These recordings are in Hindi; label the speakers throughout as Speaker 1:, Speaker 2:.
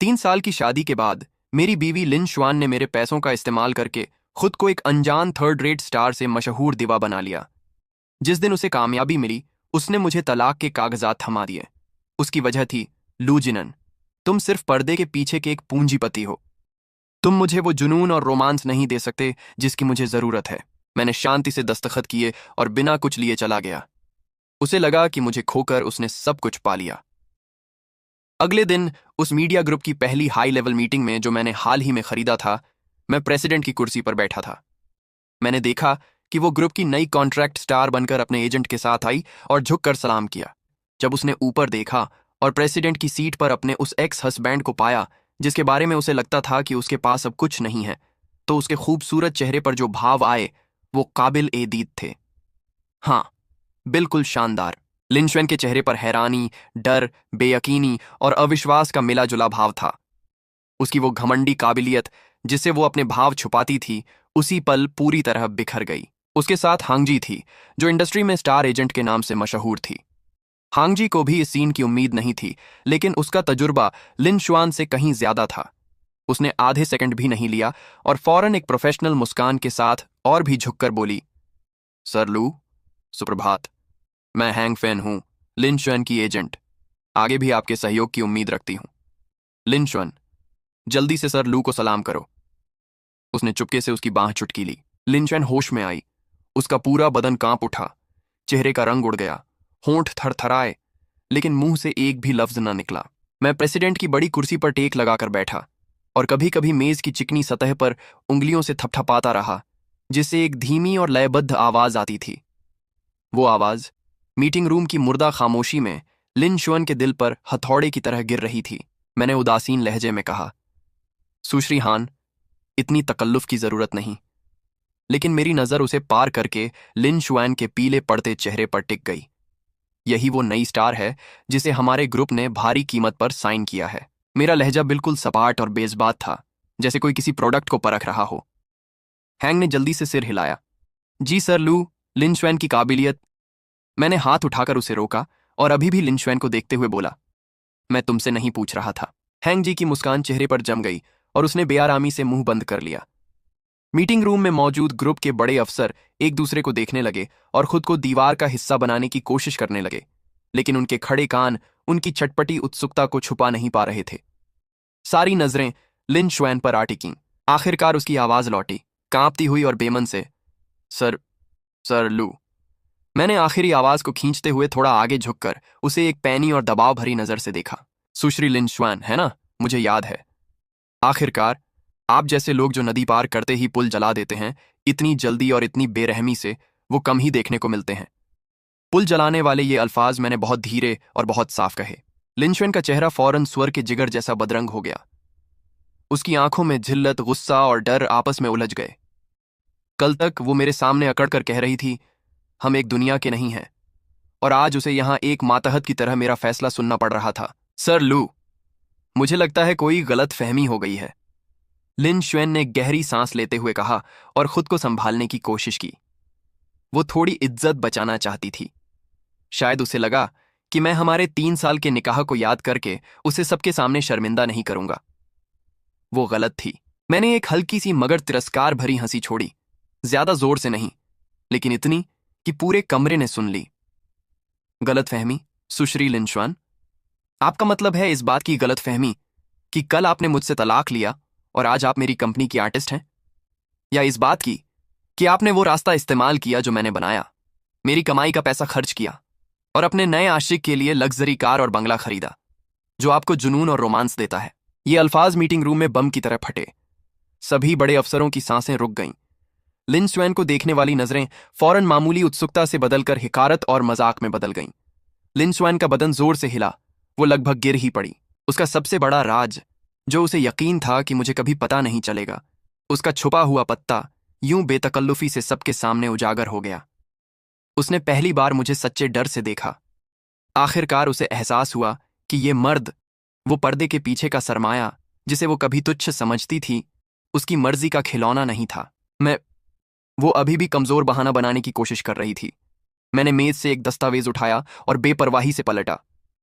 Speaker 1: 3 साल की शादी के बाद मेरी बीवी लिन श्वान ने मेरे पैसों का इस्तेमाल करके खुद को एक अनजान थर्ड रेट स्टार से मशहूर दिवा बना लिया। जिस दिन उसे कामयाबी मिली उसने मुझे तलाक के कागजात थमा दिए। उसकी वजह थी लू जिनन, तुम सिर्फ पर्दे के पीछे के एक पूंजीपति हो। तुम मुझे वो जुनून और रोमांस नहीं दे सकते जिसकी मुझे जरूरत है। मैंने शांति से दस्तखत किए और बिना कुछ लिए चला गया। उसे लगा कि मुझे खोकर उसने सब कुछ पा लिया। अगले दिन उस मीडिया ग्रुप की पहली हाई लेवल मीटिंग में, जो मैंने हाल ही में खरीदा था, मैं प्रेसिडेंट की कुर्सी पर बैठा था। मैंने देखा कि वो ग्रुप की नई कॉन्ट्रैक्ट स्टार बनकर अपने एजेंट के साथ आई और झुककर सलाम किया। जब उसने ऊपर देखा और प्रेसिडेंट की सीट पर अपने उस एक्स हस्बैंड को पाया जिसके बारे में उसे लगता था कि उसके पास अब कुछ नहीं है, तो उसके खूबसूरत चेहरे पर जो भाव आए वो काबिल ए दीद थे। हाँ, बिल्कुल शानदार। लिन श्वेन के चेहरे पर हैरानी, डर, बेयकीनी और अविश्वास का मिला जुला भाव था। उसकी वो घमंडी काबिलियत जिससे वो अपने भाव छुपाती थी, उसी पल पूरी तरह बिखर गई। उसके साथ हांगजी थी, जो इंडस्ट्री में स्टार एजेंट के नाम से मशहूर थी। हांगजी को भी इस सीन की उम्मीद नहीं थी, लेकिन उसका तजुर्बा लिन श्वान से कहीं ज्यादा था। उसने आधे सेकंड भी नहीं लिया और फौरन एक प्रोफेशनल मुस्कान के साथ और भी झुककर बोली, सर लू, सुप्रभात। मैं हैंग फेन हूं, लिन श्वेन की एजेंट। आगे भी आपके सहयोग की उम्मीद रखती हूं। लिन श्वेन, जल्दी से सर लू को सलाम करो। उसने चुपके से उसकी बांह चुटकी ली। लिन श्वेन होश में आई। उसका पूरा बदन कांप उठा, चेहरे का रंग उड़ गया, होंठ थरथराए, लेकिन मुंह से एक भी लफ्ज न निकला। मैं प्रेसिडेंट की बड़ी कुर्सी पर टेक लगाकर बैठा और कभी कभी मेज की चिकनी सतह पर उंगलियों से थपथपाता रहा, जिससे एक धीमी और लयबद्ध आवाज आती थी। वो आवाज मीटिंग रूम की मुर्दा खामोशी में लिन श्वेन के दिल पर हथौड़े की तरह गिर रही थी। मैंने उदासीन लहजे में कहा, सुश्री हान, इतनी तकल्लुफ की जरूरत नहीं। लेकिन मेरी नजर उसे पार करके लिन श्वेन के पीले पड़ते चेहरे पर टिक गई। यही वो नई स्टार है जिसे हमारे ग्रुप ने भारी कीमत पर साइन किया है। मेरा लहजा बिल्कुल सपाट और बेजबात था, जैसे कोई किसी प्रोडक्ट को परख रहा हो। हैंग ने जल्दी से सिर हिलाया। जी सर लू, लिन श्वेन की काबिलियत। मैंने हाथ उठाकर उसे रोका और अभी भी लिन श्वेन को देखते हुए बोला, मैं तुमसे नहीं पूछ रहा था। हैंग जी की मुस्कान चेहरे पर जम गई और उसने बेआरामी से मुंह बंद कर लिया। मीटिंग रूम में मौजूद ग्रुप के बड़े अफसर एक दूसरे को देखने लगे और खुद को दीवार का हिस्सा बनाने की कोशिश करने लगे, लेकिन उनके खड़े कान उनकी चटपटी उत्सुकता को छुपा नहीं पा रहे थे। सारी नजरें लिन श्वेन पर आ टिकीं। आखिरकार उसकी आवाज लौटी, कांपती हुई और बेमन से, सर लू। मैंने आखिरी आवाज को खींचते हुए थोड़ा आगे झुककर उसे एक पैनी और दबाव भरी नजर से देखा। सुश्री लिन श्वेन, है ना? मुझे याद है। आखिरकार आप जैसे लोग जो नदी पार करते ही पुल जला देते हैं, इतनी जल्दी और इतनी बेरहमी से वो कम ही देखने को मिलते हैं। पुल जलाने वाले ये अल्फाज मैंने बहुत धीरे और बहुत साफ कहे। लिन श्वेन का चेहरा फौरन स्वर के जिगर जैसा बदरंग हो गया। उसकी आंखों में जिल्लत, गुस्सा और डर आपस में उलझ गए। कल तक वो मेरे सामने अकड़ कर कह रही थी, हम एक दुनिया के नहीं हैं, और आज उसे यहां एक मातहत की तरह मेरा फैसला सुनना पड़ रहा था। सर लू, मुझे लगता है कोई गलत फहमी हो गई है। लिन श्वेन ने गहरी सांस लेते हुए कहा और खुद को संभालने की कोशिश की। वो थोड़ी इज्जत बचाना चाहती थी। शायद उसे लगा कि मैं हमारे 3 साल के निकाह को याद करके उसे सबके सामने शर्मिंदा नहीं करूंगा। वो गलत थी। मैंने एक हल्की सी मगर तिरस्कार भरी हंसी छोड़ी, ज्यादा जोर से नहीं, लेकिन इतनी कि पूरे कमरे ने सुन ली। गलतफहमी, सुश्री लिन श्वेन? आपका मतलब है इस बात की गलतफहमी कि कल आपने मुझसे तलाक लिया और आज आप मेरी कंपनी की आर्टिस्ट हैं? या इस बात की कि आपने वो रास्ता इस्तेमाल किया जो मैंने बनाया, मेरी कमाई का पैसा खर्च किया और अपने नए आशिक के लिए लग्जरी कार और बंगला खरीदा, जो आपको जुनून और रोमांस देता है? ये अल्फाज मीटिंग रूम में बम की तरह फटे। सभी बड़े अफसरों की सांसें रुक गईं। लिन श्वेन को देखने वाली नजरें फौरन मामूली उत्सुकता से बदलकर हिकारत और मजाक में बदल गईं। लिन श्वेन का बदन जोर से हिला, वो लगभग गिर ही पड़ी। उसका सबसे बड़ा राज, जो उसे यकीन था कि मुझे कभी पता नहीं चलेगा, उसका छुपा हुआ पत्ता यूं बेतकल्लुफी से सबके सामने उजागर हो गया। उसने पहली बार मुझे सच्चे डर से देखा। आखिरकार उसे एहसास हुआ कि ये मर्द, वो पर्दे के पीछे का सरमाया जिसे वो कभी तुच्छ समझती थी, उसकी मर्जी का खिलौना नहीं था। वो अभी भी कमजोर बहाना बनाने की कोशिश कर रही थी। मैंने मेज से एक दस्तावेज उठाया और बेपरवाही से पलटा।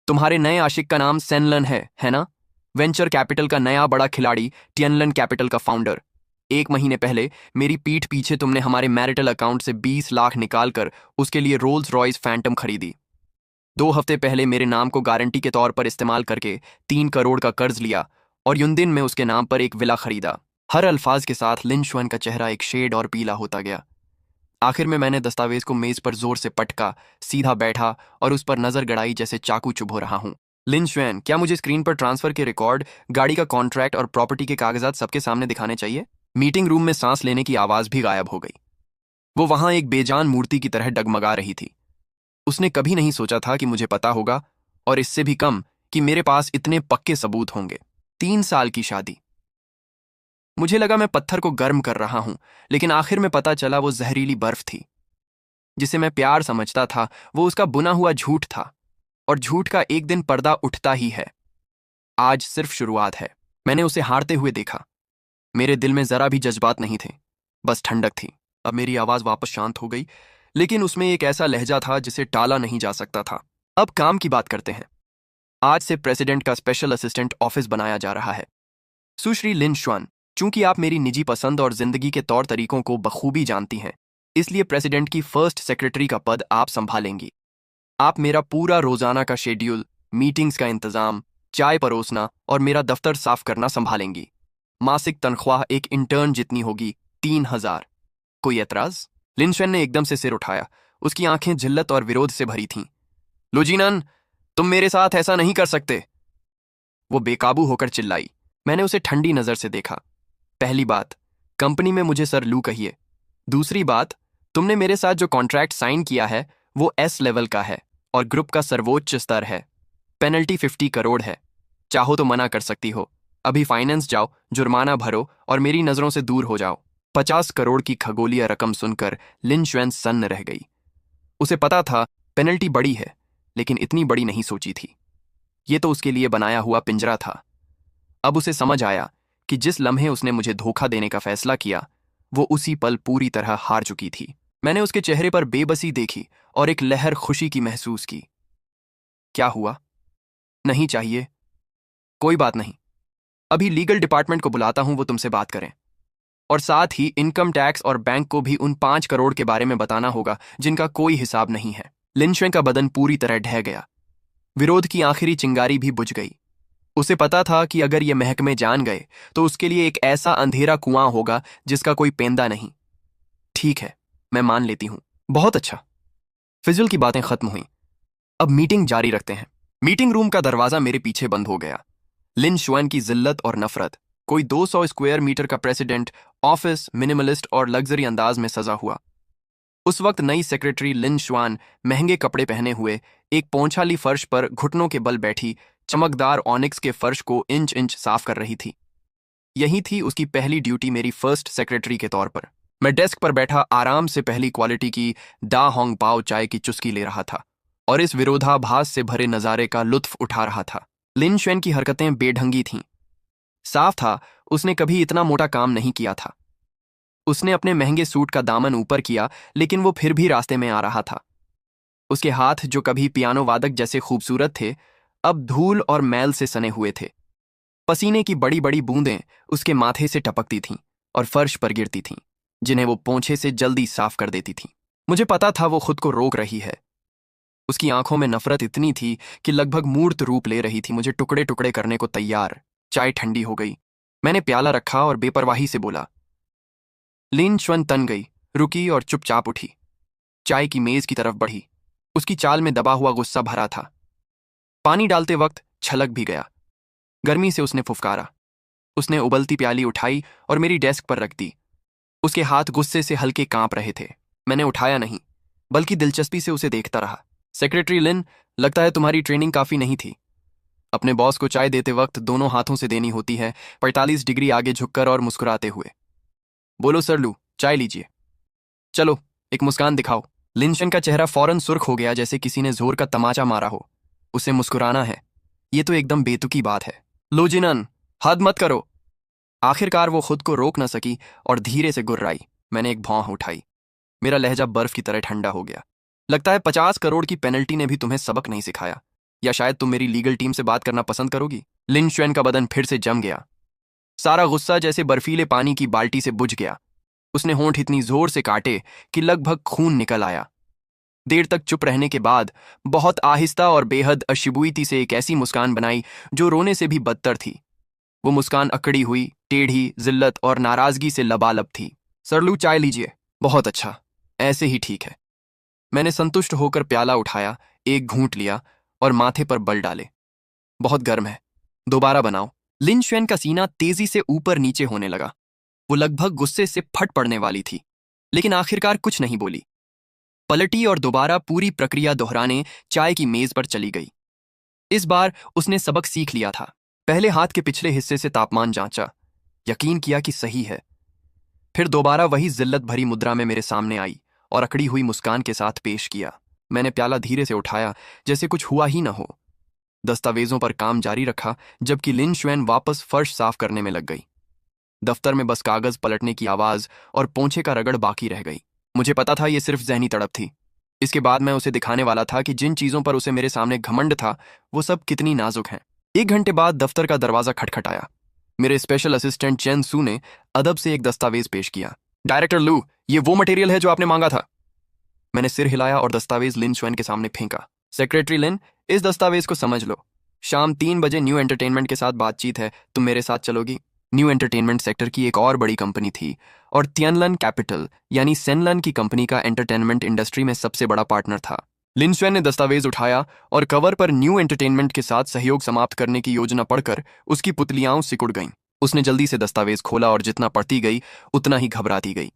Speaker 1: तुम्हारे नए आशिक का नाम सेनलन है ना? वेंचर कैपिटल का नया बड़ा खिलाड़ी, टियनलन कैपिटल का फाउंडर। 1 महीने पहले मेरी पीठ पीछे तुमने हमारे मैरिटल अकाउंट से 20 लाख निकालकर उसके लिए रोल्स रॉयस फैंटम खरीदी। 2 हफ्ते पहले मेरे नाम को गारंटी के तौर पर इस्तेमाल करके 3 करोड़ का कर्ज लिया और युनदिन में उसके नाम पर एक विला खरीदा। हर अल्फाज के साथ लिन शुआन का चेहरा एक शेड और पीला होता गया। आखिर में मैंने दस्तावेज को मेज पर जोर से पटका, सीधा बैठा और उस पर नजर गड़ाई जैसे चाकू चुभो रहा हूं। लिन शुआन, क्या मुझे स्क्रीन पर ट्रांसफर के रिकॉर्ड, गाड़ी का कॉन्ट्रैक्ट और प्रॉपर्टी के कागजात सबके सामने दिखाने चाहिए? मीटिंग रूम में सांस लेने की आवाज भी गायब हो गई। वो वहां एक बेजान मूर्ति की तरह डगमगा रही थी। उसने कभी नहीं सोचा था कि मुझे पता होगा, और इससे भी कम कि मेरे पास इतने पक्के सबूत होंगे। 3 साल की शादी। मुझे लगा मैं पत्थर को गर्म कर रहा हूं, लेकिन आखिर में पता चला वो जहरीली बर्फ थी। जिसे मैं प्यार समझता था वो उसका बुना हुआ झूठ था, और झूठ का एक दिन पर्दा उठता ही है। आज सिर्फ शुरुआत है। मैंने उसे हारते हुए देखा। मेरे दिल में जरा भी जज्बात नहीं थे, बस ठंडक थी। अब मेरी आवाज वापस शांत हो गई, लेकिन उसमें एक ऐसा लहजा था जिसे टाला नहीं जा सकता था। अब काम की बात करते हैं। आज से प्रेसिडेंट का स्पेशल असिस्टेंट ऑफिस बनाया जा रहा है। सुश्री लिन शुआन, चूंकि आप मेरी निजी पसंद और जिंदगी के तौर तरीकों को बखूबी जानती हैं, इसलिए प्रेसिडेंट की फर्स्ट सेक्रेटरी का पद आप संभालेंगी। आप मेरा पूरा रोजाना का शेड्यूल, मीटिंग्स का इंतजाम, चाय परोसना और मेरा दफ्तर साफ करना संभालेंगी। मासिक तनख्वाह एक इंटर्न जितनी होगी, 3,000। कोई एतराज? लिन शुआन ने एकदम से सिर उठाया। उसकी आंखें जिल्लत और विरोध से भरी थीं। लुजिनन, तुम मेरे साथ ऐसा नहीं कर सकते, वो बेकाबू होकर चिल्लाई। मैंने उसे ठंडी नजर से देखा। पहली बात, कंपनी में मुझे सर लू कहिए। दूसरी बात, तुमने मेरे साथ जो कॉन्ट्रैक्ट साइन किया है वो एस लेवल का है और ग्रुप का सर्वोच्च स्तर है। पेनल्टी 50 करोड़ है। चाहो तो मना कर सकती हो। अभी फाइनेंस जाओ, जुर्माना भरो और मेरी नजरों से दूर हो जाओ। 50 करोड़ की खगोलीय रकम सुनकर लिन शुआन सन्न रह गई। उसे पता था पेनल्टी बड़ी है, लेकिन इतनी बड़ी नहीं सोची थी। ये तो उसके लिए बनाया हुआ पिंजरा था। अब उसे समझ आया कि जिस लम्हे उसने मुझे धोखा देने का फैसला किया, वो उसी पल पूरी तरह हार चुकी थी। मैंने उसके चेहरे पर बेबसी देखी और एक लहर खुशी की महसूस की। क्या हुआ? नहीं चाहिए? कोई बात नहीं, अभी लीगल डिपार्टमेंट को बुलाता हूं, वो तुमसे बात करें। और साथ ही इनकम टैक्स और बैंक को भी उन 5 करोड़ के बारे में बताना होगा जिनका कोई हिसाब नहीं है। लिन शुआन का बदन पूरी तरह ढह गया। विरोध की आखिरी चिंगारी भी बुझ गई। उसे पता था कि अगर ये महकमे जान गए तो उसके लिए एक ऐसा अंधेरा कुआं होगा जिसका कोई पेंदा नहीं। ठीक है, मैं मान लेती हूं। बहुत अच्छा। फिजुल की बातें खत्म हुई। अब मीटिंग जारी रखते हैं। मीटिंग रूम का दरवाजा मेरे पीछे बंद हो गया। लिन शुआन की जिल्लत और नफरत, कोई 200 स्क्वायर मीटर का प्रेसिडेंट, ऑफिस मिनिमलिस्ट और लग्जरी अंदाज में सजा हुआ। उस वक्त नई सेक्रेटरी लिन शुआन महंगे कपड़े पहने हुए एक पोंछाली फर्श पर घुटनों के बल बैठी चमकदार ऑनिक्स के फर्श को इंच इंच साफ कर रही थी। यही थी उसकी पहली ड्यूटी मेरी फर्स्ट सेक्रेटरी के तौर पर। मैं डेस्क पर बैठा आराम से पहली क्वालिटी की डा होंग पाओ चाय की चुस्की ले रहा था और इस विरोधाभास से भरे नजारे का लुत्फ उठा रहा था। लिन शुआन की हरकतें बेढंगी थीं। साफ था उसने कभी इतना मोटा काम नहीं किया था। उसने अपने महंगे सूट का दामन ऊपर किया, लेकिन वो फिर भी रास्ते में आ रहा था। उसके हाथ जो कभी पियानो वादक जैसे खूबसूरत थे, अब धूल और मैल से सने हुए थे। पसीने की बड़ी बड़ी बूंदें उसके माथे से टपकती थीं और फर्श पर गिरती थीं, जिन्हें वो पोंछे से जल्दी साफ कर देती थीं। मुझे पता था वो खुद को रोक रही है। उसकी आंखों में नफरत इतनी थी कि लगभग मूर्त रूप ले रही थी, मुझे टुकड़े टुकड़े करने को तैयार। चाय ठंडी हो गई। मैंने प्याला रखा और बेपरवाही से बोला। लिन शुआन तन गई, रुकी और चुपचाप उठी। चाय की मेज की तरफ बढ़ी। उसकी चाल में दबा हुआ गुस्सा भरा था। पानी डालते वक्त छलक भी गया। गर्मी से उसने फुफकारा। उसने उबलती प्याली उठाई और मेरी डेस्क पर रख दी। उसके हाथ गुस्से से हल्के कांप रहे थे। मैंने उठाया नहीं, बल्कि दिलचस्पी से उसे देखता रहा। सेक्रेटरी लिन, लगता है तुम्हारी ट्रेनिंग काफी नहीं थी। अपने बॉस को चाय देते वक्त दोनों हाथों से देनी होती है, 45 डिग्री आगे झुककर और मुस्कुराते हुए। बोलो सर लू, चाय लीजिए। चलो, एक मुस्कान दिखाओ। लिन शुआन का चेहरा फौरन सुर्ख हो गया, जैसे किसी ने जोर का तमाचा मारा हो। उसे मुस्कुराना है, ये तो एकदम बेतुकी बात है। लो जिनन, हद मत करो। आखिरकार वो खुद को रोक न सकी और धीरे से गुर्राई। मैंने एक भौं उठाई। मेरा लहजा बर्फ की तरह ठंडा हो गया। लगता है 50 करोड़ की पेनल्टी ने भी तुम्हें सबक नहीं सिखाया, या शायद तुम मेरी लीगल टीम से बात करना पसंद करोगी। लिन शुएन का बदन फिर से जम गया। सारा गुस्सा जैसे बर्फीले पानी की बाल्टी से बुझ गया। उसने होंठ इतनी जोर से काटे कि लगभग खून निकल आया। देर तक चुप रहने के बाद बहुत आहिस्ता और बेहद अशिबुइती से एक ऐसी मुस्कान बनाई जो रोने से भी बदतर थी। वो मुस्कान अकड़ी हुई, टेढ़ी, जिल्लत और नाराजगी से लबालब थी। सरलू, चाय लीजिए। बहुत अच्छा, ऐसे ही ठीक है। मैंने संतुष्ट होकर प्याला उठाया, एक घूंट लिया और माथे पर बल डाले। बहुत गर्म है, दोबारा बनाओ। लिन शुएन का सीना तेजी से ऊपर नीचे होने लगा। वो लगभग गुस्से से फट पड़ने वाली थी, लेकिन आखिरकार कुछ नहीं बोली। पलटी और दोबारा पूरी प्रक्रिया दोहराने चाय की मेज पर चली गई। इस बार उसने सबक सीख लिया था। पहले हाथ के पिछले हिस्से से तापमान जांचा, यकीन किया कि सही है। फिर दोबारा वही जिल्लत भरी मुद्रा में मेरे सामने आई और अकड़ी हुई मुस्कान के साथ पेश किया। मैंने प्याला धीरे से उठाया, जैसे कुछ हुआ ही न हो। दस्तावेजों पर काम जारी रखा, जबकि लिन शुएन वापस फर्श साफ करने में लग गई। दफ्तर में बस कागज पलटने की आवाज और पोंछे का रगड़ बाकी रह गई। मुझे पता था ये सिर्फ जहनी तड़प थी। इसके बाद मैं उसे दिखाने वाला था कि जिन चीजों पर उसे मेरे सामने घमंड था, वो सब कितनी नाजुक हैं। 1 घंटे बाद दफ्तर का दरवाजा खटखटाया। मेरे स्पेशल असिस्टेंट चेन सू ने अदब से एक दस्तावेज पेश किया। डायरेक्टर लू, ये वो मटेरियल है जो आपने मांगा था। मैंने सिर हिलाया और दस्तावेज लिन शुएन के सामने फेंका। सेक्रेटरी लिन, इस दस्तावेज को समझ लो। शाम 3 बजे न्यू एंटरटेनमेंट के साथ बातचीत है, तुम मेरे साथ चलोगी? न्यू एंटरटेनमेंट सेक्टर की एक और बड़ी कंपनी थी और तियनलन कैपिटल यानी सेनलन की कंपनी का एंटरटेनमेंट इंडस्ट्री में सबसे बड़ा पार्टनर था। लिन शुएन ने दस्तावेज उठाया और कवर पर न्यू एंटरटेनमेंट के साथ सहयोग समाप्त करने की योजना पढ़कर उसकी पुतलियां सिकुड़ गईं। उसने जल्दी से दस्तावेज खोला और जितना पढ़ती गई उतना ही घबराती गई।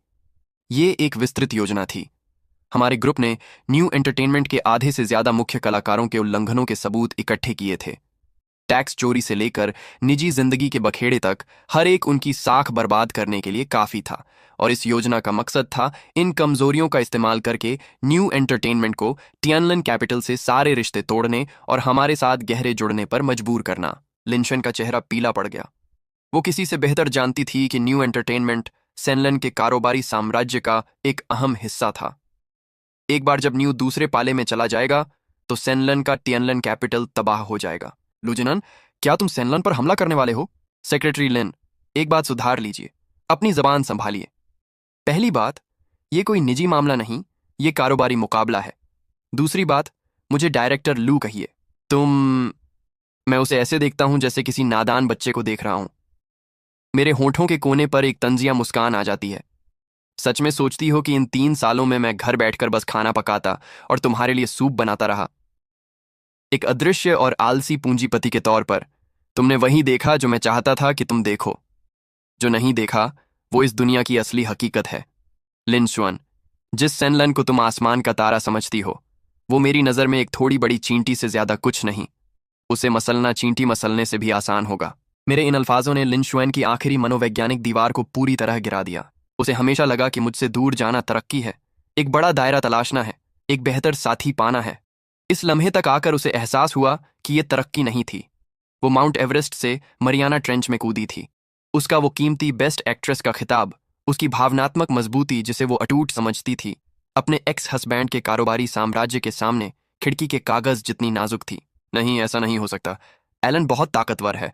Speaker 1: ये एक विस्तृत योजना थी। हमारे ग्रुप ने न्यू एंटरटेनमेंट के आधे से ज्यादा मुख्य कलाकारों के उल्लंघनों के सबूत इकट्ठे किए थे। टैक्स चोरी से लेकर निजी जिंदगी के बखेड़े तक हर एक उनकी साख बर्बाद करने के लिए काफी था, और इस योजना का मकसद था इन कमजोरियों का इस्तेमाल करके न्यू एंटरटेनमेंट को तियनलन कैपिटल से सारे रिश्ते तोड़ने और हमारे साथ गहरे जुड़ने पर मजबूर करना। लिन शुएन का चेहरा पीला पड़ गया। वो किसी से बेहतर जानती थी कि न्यू एंटरटेनमेंट सेनलन के कारोबारी साम्राज्य का एक अहम हिस्सा था। एक बार जब न्यू दूसरे पाले में चला जाएगा तो सेनलन का तियनलन कैपिटल तबाह हो जाएगा। लुजिनन, क्या तुम सेनलन पर हमला करने वाले हो? सेक्रेटरी लिन, एक बात सुधार लीजिए, अपनी जबान संभालिए। पहली बात, ये कोई निजी मामला नहीं, ये कारोबारी मुकाबला है। दूसरी बात, मुझे डायरेक्टर लू कहिए। मैं उसे ऐसे देखता हूं जैसे किसी नादान बच्चे को देख रहा हूं। मेरे होठों के कोने पर एक तंजिया मुस्कान आ जाती है। सच में सोचती हो कि इन 3 सालों में मैं घर बैठकर बस खाना पकाता और तुम्हारे लिए सूप बनाता रहा? एक अदृश्य और आलसी पूंजीपति के तौर पर तुमने वही देखा जो मैं चाहता था कि तुम देखो। जो नहीं देखा वो इस दुनिया की असली हकीकत है। लिन शुएन, जिस सेनलन को तुम आसमान का तारा समझती हो, वो मेरी नजर में एक थोड़ी बड़ी चींटी से ज्यादा कुछ नहीं। उसे मसलना चींटी मसलने से भी आसान होगा। मेरे इन अल्फाजों ने लिन शुएन की आखिरी मनोवैज्ञानिक दीवार को पूरी तरह गिरा दिया। उसे हमेशा लगा कि मुझसे दूर जाना तरक्की है, एक बड़ा दायरा तलाशना है, एक बेहतर साथी पाना है। इस लम्हे तक आकर उसे एहसास हुआ कि यह तरक्की नहीं थी। वो माउंट एवरेस्ट से मरियाना ट्रेंच में कूदी थी। उसका वो कीमती बेस्ट एक्ट्रेस का खिताब, उसकी भावनात्मक मजबूती जिसे वो अटूट समझती थी, अपने एक्स हस्बैंड के कारोबारी साम्राज्य के सामने खिड़की के कागज जितनी नाजुक थी। नहीं, ऐसा नहीं हो सकता। एलन बहुत ताकतवर है,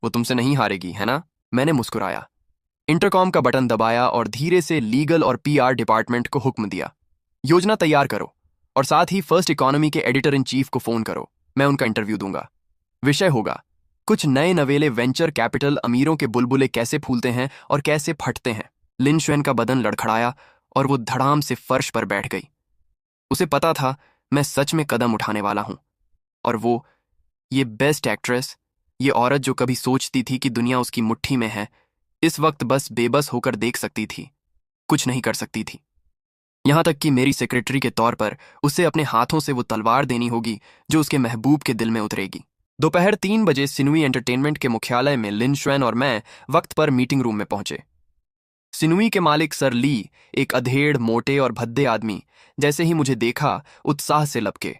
Speaker 1: वो तुमसे नहीं हारेगी, है ना? मैंने मुस्कुराया, इंटरकॉम का बटन दबाया और धीरे से लीगल और पीआर डिपार्टमेंट को हुक्म दिया, योजना तैयार करो और साथ ही फर्स्ट इकोनॉमी के एडिटर इन चीफ को फोन करो। मैं उनका इंटरव्यू दूंगा। विषय होगा कुछ नए नवेले वेंचर कैपिटल अमीरों के बुलबुले कैसे फूलते हैं और कैसे फटते हैं। लिन शुएन का बदन लड़खड़ाया और वो धड़ाम से फर्श पर बैठ गई। उसे पता था मैं सच में कदम उठाने वाला हूं, और वो, ये बेस्ट एक्ट्रेस, ये औरत जो कभी सोचती थी कि दुनिया उसकी मुट्ठी में है, इस वक्त बस बेबस होकर देख सकती थी, कुछ नहीं कर सकती थी। यहां तक कि मेरी सेक्रेटरी के तौर पर उसे अपने हाथों से वो तलवार देनी होगी जो उसके महबूब के दिल में उतरेगी। दोपहर 3 बजे सिनुई एंटरटेनमेंट के मुख्यालय में लिन शुएन और मैं वक्त पर मीटिंग रूम में पहुंचे। सिनुई के मालिक सर ली, एक अधेड़, मोटे और भद्दे आदमी, जैसे ही मुझे देखा उत्साह से लपके।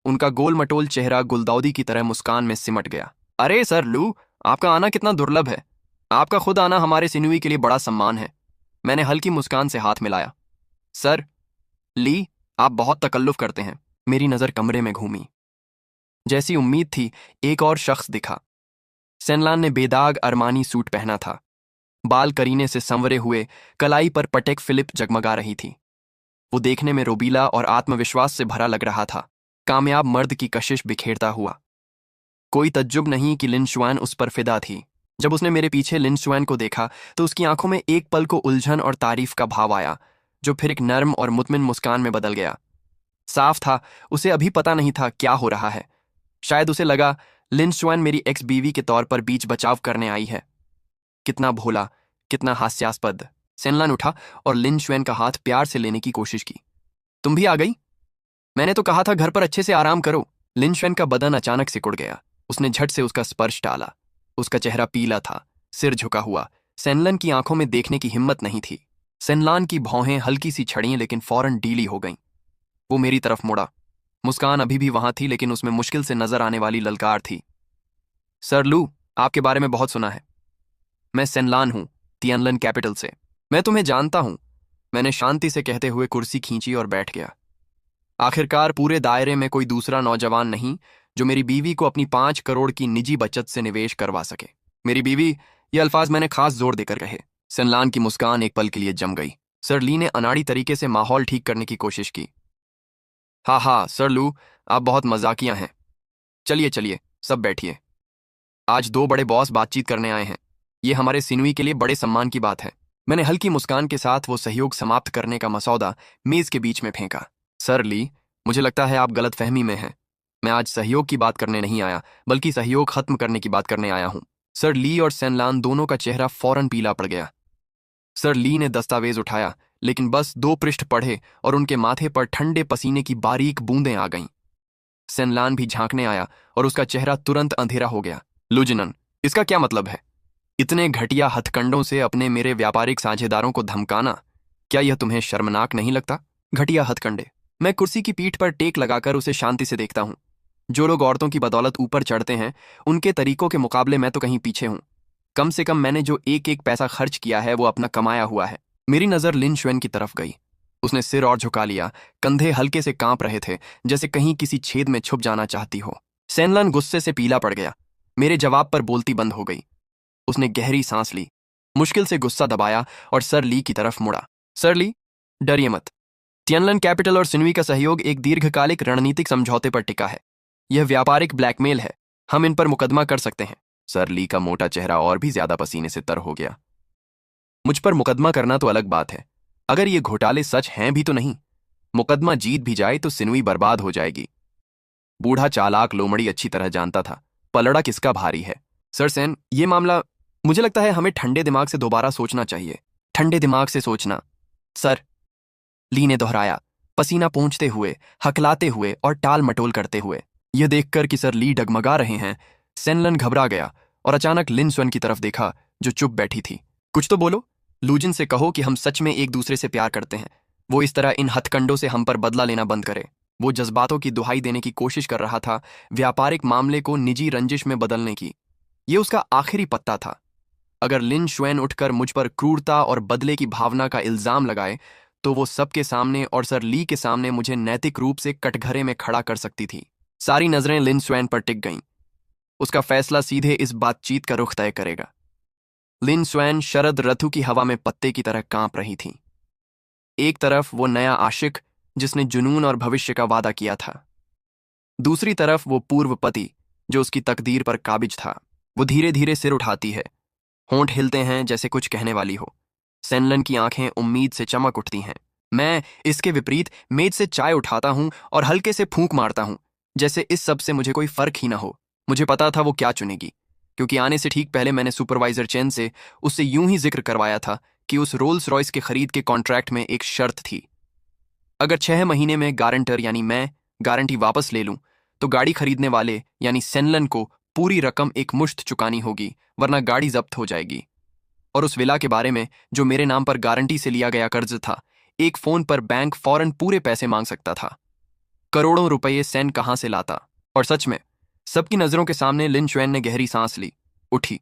Speaker 1: उनका गोल मटोल चेहरा गुलदाउदी की तरह मुस्कान में सिमट गया। अरे सर लू, आपका आना कितना दुर्लभ है। आपका खुद आना हमारे सिनुई के लिए बड़ा सम्मान है। मैंने हल्की मुस्कान से हाथ मिलाया। सर ली, आप बहुत तकल्लुफ करते हैं। मेरी नजर कमरे में घूमी। जैसी उम्मीद थी, एक और शख्स दिखा। सेनलान ने बेदाग अरमानी सूट पहना था। बाल करीने से संवरे हुए, कलाई पर पटेक फिलिप जगमगा रही थी। वो देखने में रोबीला और आत्मविश्वास से भरा लग रहा था, कामयाब मर्द की कशिश बिखेरता हुआ। कोई तज्जुब नहीं कि लिन शुआन उस पर फिदा थी। जब उसने मेरे पीछे लिन शुआन को देखा तो उसकी आंखों में एक पल को उलझन और तारीफ का भाव आया, जो फिर एक नर्म और मुतमिन मुस्कान में बदल गया। साफ था, उसे अभी पता नहीं था क्या हो रहा है। शायद उसे लगा लिन शुआन मेरी एक्स बीवी के तौर पर बीच बचाव करने आई है। कितना भोला, कितना हास्यास्पद। सेनलान उठा और लिन शुआन का हाथ प्यार से लेने की कोशिश की। तुम भी आ गई? मैंने तो कहा था घर पर अच्छे से आराम करो। लिन शुआन का बदन अचानक सिकुड़ गया। उसने झट से उसका स्पर्श टाला। उसका चेहरा पीला था, सिर झुका हुआ। सेनलन की आंखों में देखने की हिम्मत नहीं थी। सेनलान की भौहें हल्की सी छड़ीं लेकिन फौरन ढीली हो गईं। वो मेरी तरफ मुड़ा। मुस्कान अभी भी वहां थी, लेकिन उसमें मुश्किल से नजर आने वाली ललकार थी। सर लू, आपके बारे में बहुत सुना है। मैं सेनलान हूं, तियानलन कैपिटल से। मैं तुम्हें जानता हूं। मैंने शांति से कहते हुए कुर्सी खींची और बैठ गया। आखिरकार पूरे दायरे में कोई दूसरा नौजवान नहीं जो मेरी बीवी को अपनी 5 करोड़ की निजी बचत से निवेश करवा सके। मेरी बीवी, ये अल्फाज मैंने खास जोर देकर कहे। सेनलान की मुस्कान एक पल के लिए जम गई। सर ली ने अनाड़ी तरीके से माहौल ठीक करने की कोशिश की। हाँ हाँ सर लू, आप बहुत मजाकिया हैं। चलिए चलिए, सब बैठिए। आज 2 बड़े बॉस बातचीत करने आए हैं। ये हमारे सिनुई के लिए बड़े सम्मान की बात है। मैंने हल्की मुस्कान के साथ वो सहयोग समाप्त करने का मसौदा मेज के बीच में फेंका। सर ली, मुझे लगता है आप गलतफहमी में हैं। मैं आज सहयोग की बात करने नहीं आया, बल्कि सहयोग खत्म करने की बात करने आया हूं। सर ली और सेनलान दोनों का चेहरा फौरन पीला पड़ गया। सर ली ने दस्तावेज उठाया, लेकिन बस 2 पृष्ठ पढ़े और उनके माथे पर ठंडे पसीने की बारीक बूंदें आ गईं। सेनलान भी झांकने आया और उसका चेहरा तुरंत अंधेरा हो गया। लुजनन, इसका क्या मतलब है? इतने घटिया हथकंडों से अपने मेरे व्यापारिक साझेदारों को धमकाना, क्या यह तुम्हें शर्मनाक नहीं लगता? घटिया हथकंडे। मैं कुर्सी की पीठ पर टेक लगाकर उसे शांति से देखता हूं। जो लोग औरतों की बदौलत ऊपर चढ़ते हैं, उनके तरीकों के मुकाबले मैं तो कहीं पीछे हूं। कम से कम मैंने जो एक एक पैसा खर्च किया है वो अपना कमाया हुआ है। मेरी नजर लिन शुएन की तरफ गई। उसने सिर और झुका लिया, कंधे हल्के से कांप रहे थे, जैसे कहीं किसी छेद में छुप जाना चाहती हो। सेनलन गुस्से से पीला पड़ गया। मेरे जवाब पर बोलती बंद हो गई। उसने गहरी सांस ली, मुश्किल से गुस्सा दबाया और सर ली की तरफ मुड़ा। सर ली, डरिए मत। तियानलन कैपिटल और सिन्वी का सहयोग एक दीर्घकालिक रणनीतिक समझौते पर टिका है। यह व्यापारिक ब्लैकमेल है। हम इन पर मुकदमा कर सकते हैं। सर ली का मोटा चेहरा और भी ज्यादा पसीने से तर हो गया। मुझ पर मुकदमा करना तो अलग बात है, अगर ये घोटाले सच हैं भी तो नहीं। मुकदमा जीत भी जाए तो सिन्वी बर्बाद हो जाएगी। बूढ़ा चालाक लोमड़ी अच्छी तरह जानता था पलड़ा किसका भारी है। सर सेन, ये मामला, मुझे लगता है हमें ठंडे दिमाग से दोबारा सोचना चाहिए। ठंडे दिमाग से सोचना, सर, ली ने दोहराया, पसीना पोंछते हुए, हकलाते हुए और टाल मटोल करते हुए। यह देखकर कि सर ली डगमगा रहे हैं, सेनलन घबरा गया और अचानक लिन सुन की तरफ देखा, जो चुप बैठी थी। कुछ तो बोलो। लूजिन से कहो कि हम सच में एक दूसरे से प्यार करते हैं। वो इस तरह इन हथकंडों से हम पर बदला लेना बंद करे। वो जज्बातों की दुहाई देने की कोशिश कर रहा था, व्यापारिक मामले को निजी रंजिश में बदलने की। ये उसका आखिरी पत्ता था। अगर लिन शुएन उठकर मुझ पर क्रूरता और बदले की भावना का इल्जाम लगाए, तो वो सबके सामने और सर ली के सामने मुझे नैतिक रूप से कटघरे में खड़ा कर सकती थी। सारी नजरें लिन शुएन पर टिक गईं। उसका फैसला सीधे इस बातचीत का रुख तय करेगा। लिन शुएन शरद ऋतु की हवा में पत्ते की तरह कांप रही थी। एक तरफ वो नया आशिक जिसने जुनून और भविष्य का वादा किया था, दूसरी तरफ वो पूर्व पति जो उसकी तकदीर पर काबिज था। वो धीरे धीरे सिर उठाती है, होंठ हिलते हैं जैसे कुछ कहने वाली हो। सेनलन की आंखें उम्मीद से चमक उठती हैं। मैं इसके विपरीत मेज से चाय उठाता हूं और हल्के से फूंक मारता हूं, जैसे इस सब से मुझे कोई फर्क ही ना हो। मुझे पता था वो क्या चुनेगी, क्योंकि आने से ठीक पहले मैंने सुपरवाइजर चेन से उससे यूं ही जिक्र करवाया था कि उस रोल्स रॉयस के खरीद के कॉन्ट्रैक्ट में एक शर्त थी। अगर 6 महीने में गारंटर यानी मैं गारंटी वापस ले लूं, तो गाड़ी खरीदने वाले यानी सेनलन को पूरी रकम एक मुश्त चुकानी होगी, वरना गाड़ी जब्त हो जाएगी। और उस विला के बारे में जो मेरे नाम पर गारंटी से लिया गया कर्ज था, एक फोन पर बैंक फौरन पूरे पैसे मांग सकता था। करोड़ों रुपये सेन कहां से लाता? और सच में सबकी नजरों के सामने लिन शुएन ने गहरी सांस ली, उठी,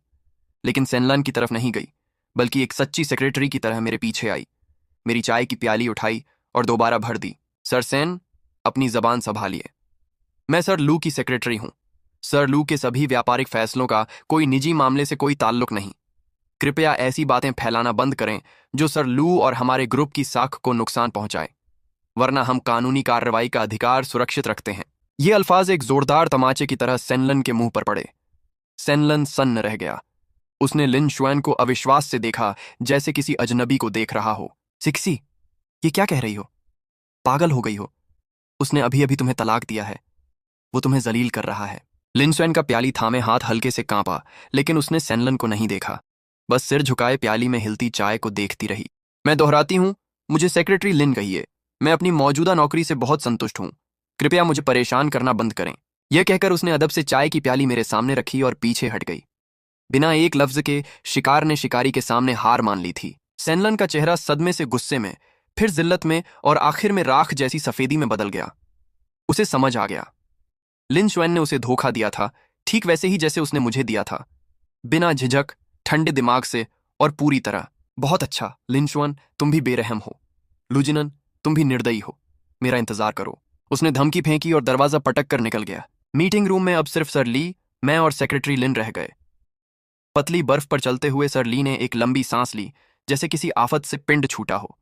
Speaker 1: लेकिन सेनलन की तरफ नहीं गई, बल्कि एक सच्ची सेक्रेटरी की तरह मेरे पीछे आई, मेरी चाय की प्याली उठाई और दोबारा भर दी। सर सेन, अपनी जबान संभालिए। मैं सर लू की सेक्रेटरी हूं। सर लू के सभी व्यापारिक फैसलों का कोई निजी मामले से कोई ताल्लुक नहीं। कृपया ऐसी बातें फैलाना बंद करें जो सर लू और हमारे ग्रुप की साख को नुकसान पहुंचाए, वरना हम कानूनी कार्रवाई का अधिकार सुरक्षित रखते हैं। ये अल्फाज एक जोरदार तमाचे की तरह सेनलन के मुंह पर पड़े। सेनलन सन्न रह गया। उसने लिन शुआन को अविश्वास से देखा, जैसे किसी अजनबी को देख रहा हो। सिक्सी, ये क्या कह रही हो? पागल हो गई हो? उसने अभी अभी तुम्हें तलाक दिया है। वो तुम्हें जलील कर रहा है। लिन शुआन का प्याली थामे हाथ हल्के से कांपा, लेकिन उसने सेनलन को नहीं देखा। बस सिर झुकाए प्याली में हिलती चाय को देखती रही। मैं दोहराती हूं, मुझे सेक्रेटरी लिन कहिए। मैं अपनी मौजूदा नौकरी से बहुत संतुष्ट हूं। कृपया मुझे परेशान करना बंद करें। यह कहकर उसने अदब से चाय की प्याली मेरे सामने रखी और पीछे हट गई। बिना एक लफ्ज के शिकार ने शिकारी के सामने हार मान ली थी। सेनलन का चेहरा सदमे से गुस्से में, फिर जिल्लत में और आखिर में राख जैसी सफेदी में बदल गया। उसे समझ आ गया। लिन शुआन ने उसे धोखा दिया था, ठीक वैसे ही जैसे उसने मुझे दिया था, बिना झिझक, ठंडे दिमाग से और पूरी तरह। बहुत अच्छा लिन शुआन, तुम भी बेरहम हो। लुजिनन, तुम भी निर्दयी हो। मेरा इंतजार करो। उसने धमकी फेंकी और दरवाजा पटक कर निकल गया। मीटिंग रूम में अब सिर्फ सर ली, मैं और सेक्रेटरी लिन रह गए। पतली बर्फ पर चलते हुए सर ली ने एक लंबी सांस ली, जैसे किसी आफत से पिंड छूटा हो।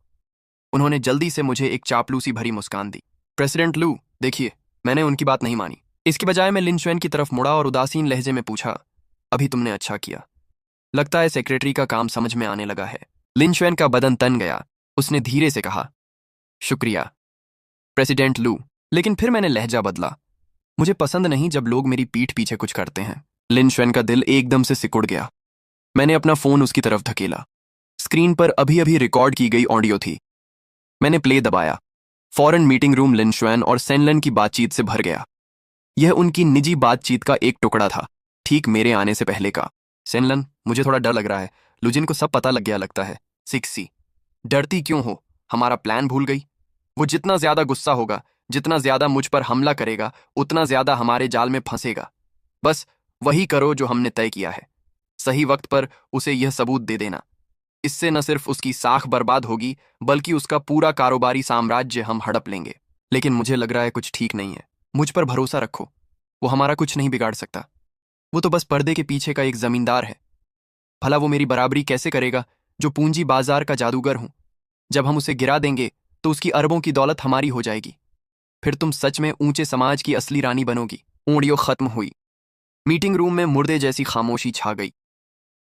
Speaker 1: उन्होंने जल्दी से मुझे एक चापलूसी भरी मुस्कान दी। प्रेसिडेंट लू, देखिए, मैंने उनकी बात नहीं मानी। इसके बजाय मैं लिन शुआन की तरफ मुड़ा और उदासीन लहजे में पूछा, अभी तुमने अच्छा किया। लगता है सेक्रेटरी का काम समझ में आने लगा है। लिन शुआन का बदन तन गया। उसने धीरे से कहा, शुक्रिया प्रेसिडेंट लू। लेकिन फिर मैंने लहजा बदला। मुझे पसंद नहीं जब लोग मेरी पीठ पीछे कुछ करते हैं। लिन शुआन का दिल एकदम से सिकुड़ गया। मैंने अपना फोन उसकी तरफ धकेला। स्क्रीन पर अभी अभी रिकॉर्ड की गई ऑडियो थी। मैंने प्ले दबाया। फौरन मीटिंग रूम लिन शुआन और सेनलन की बातचीत से भर गया। यह उनकी निजी बातचीत का एक टुकड़ा था, ठीक मेरे आने से पहले का। सेनलन, मुझे थोड़ा डर लग रहा है। लुजिन को सब पता लग गया लगता है। सिक्सी, डरती क्यों हो? हमारा प्लान भूल गई? वो जितना ज्यादा गुस्सा होगा, जितना ज्यादा मुझ पर हमला करेगा, उतना ज्यादा हमारे जाल में फंसेगा। बस वही करो जो हमने तय किया है। सही वक्त पर उसे यह सबूत दे देना। इससे न सिर्फ उसकी साख बर्बाद होगी, बल्कि उसका पूरा कारोबारी साम्राज्य हम हड़प लेंगे। लेकिन मुझे लग रहा है कुछ ठीक नहीं है। मुझ पर भरोसा रखो, वो हमारा कुछ नहीं बिगाड़ सकता। वो तो बस पर्दे के पीछे का एक जमींदार है। भला वो मेरी बराबरी कैसे करेगा, जो पूंजी बाजार का जादूगर हूं? जब हम उसे गिरा देंगे तो उसकी अरबों की दौलत हमारी हो जाएगी। फिर तुम सच में ऊंचे समाज की असली रानी बनोगी। ऑडियो खत्म हुई। मीटिंग रूम में मुर्दे जैसी खामोशी छा गई।